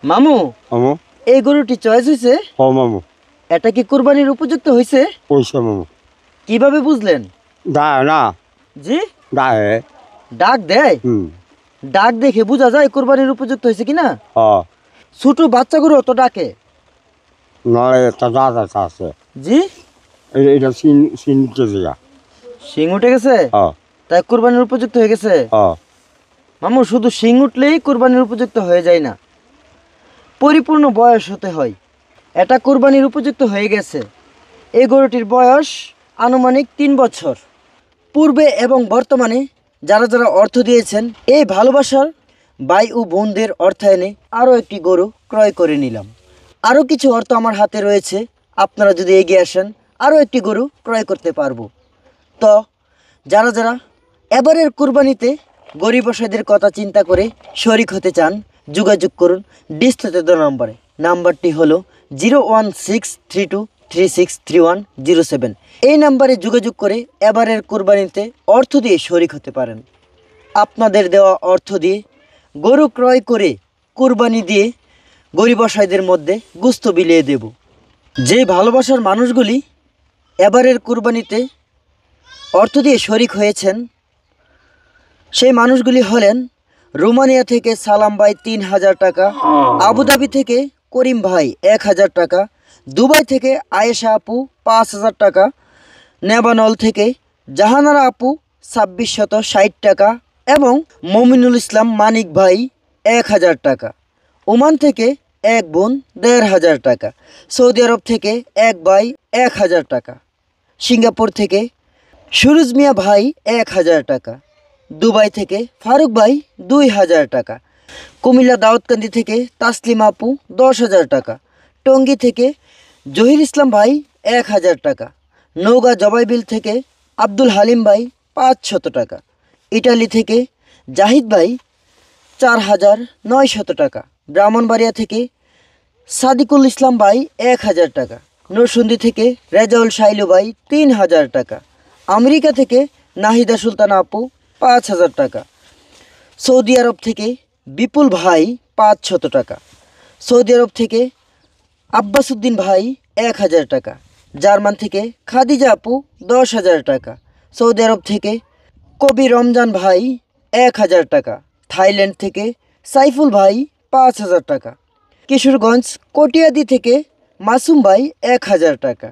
মামু, মামু এই গরুটি চয়েস হয়েছে? ও মামু এটা কি কুরবানির উপযুক্ত হয়েছে? পয়সা মামু কিভাবে বুঝলেন? দা না জি, দায়ে ডাক দেয়। ডাক দেখে বোঝা যায় কুরবানির উপযুক্ত হয়েছে কিনা। হ ছোট বাচ্চা গরু অত ডাকে? নয় একটা দাঁত আছে জি, এটা চিনতে দিয়া শিং উঠে গেছে, হ তাই কুরবানির উপযুক্ত হয়ে গেছে। হ মামু, শুধু শিং উঠলেই কুরবানির উপযুক্ত হয়ে যায় না, পরিপূর্ণ বয়স হতে হয়। এটা কুরবানির উপযুক্ত হয়ে গেছে। এই গরুটির বয়স আনুমানিক 3 বছর। পূর্বে এবং বর্তমানে যারা যারা অর্থ দিয়েছেন, এই ভালোবাসার ভাই ও বোনদের অর্থায়নে আরও একটি গরু ক্রয় করে নিলাম। আরও কিছু অর্থ আমার হাতে রয়েছে, আপনারা যদি এগিয়ে আসেন আরও একটি গরু ক্রয় করতে পারবো। তো যারা যারা এবারের কুরবানিতে গরিব অসহায়দের কথা চিন্তা করে শরিক হতে চান, যোগাযোগ করুন ডিসপ্লেতে দেওয়া নম্বরে। নাম্বারটি হলো 01632363107। এই নাম্বারে যোগাযোগ করে এবারের কুরবানিতে অর্থ দিয়ে শরিক হতে পারেন। আপনাদের দেওয়া অর্থ দিয়ে গরু ক্রয় করে কুরবানি দিয়ে গরিব অসহায়দের মধ্যে গুস্ত বিলিয়ে দেব। যে ভালোবাসার মানুষগুলি এবারের কুরবানিতে অর্থ দিয়ে শরিক হয়েছেন, সেই মানুষগুলি হলেন রোমানিয়া থেকে সালাম ভাই 3000 টাকা, আবুধাবি থেকে করিম ভাই 1000 টাকা, দুবাই থেকে আয়েশা আপু 5000 টাকা, নেবানল থেকে জাহানারা আপু 2660 টাকা এবং মমিনুল ইসলাম মানিক ভাই 1000 টাকা, ওমান থেকে এক বোন 1500 টাকা, সৌদি আরব থেকে এক ভাই 1000 টাকা, সিঙ্গাপুর থেকে সুরুজ মিয়া ভাই 1000 টাকা, দুবাই থেকে ফারুক ভাই 2000 টাকা, কুমিল্লা দাউদকান্দি থেকে তাসলিমা আপু 10,000 টাকা, টঙ্গী থেকে জহির ইসলাম ভাই 1000 টাকা, নওগাঁ জবাইবিল থেকে আব্দুল হালিম ভাই 500 টাকা, ইটালি থেকে জাহিদ ভাই 4900 টাকা, ব্রাহ্মণবাড়িয়া থেকে সাদিকুল ইসলাম ভাই 1000 টাকা, নরসিংদী থেকে রেজাউল শাইলু ভাই 3000 টাকা, আমেরিকা থেকে নাহিদা সুলতানা আপু 5000 টাকা, সৌদি আরব থেকে বিপুল ভাই 500 টাকা, সৌদি আরব থেকে আব্বাসুদ্দিন ভাই 1000 টাকা, জার্মান থেকে খাদিজা আপু 10,000 টাকা, সৌদি আরব থেকে কবি রমজান ভাই 1000 টাকা, থাইল্যান্ড থেকে সাইফুল ভাই 5000 টাকা, কিশোরগঞ্জ কটিয়াদি থেকে মাসুম ভাই 1000 টাকা।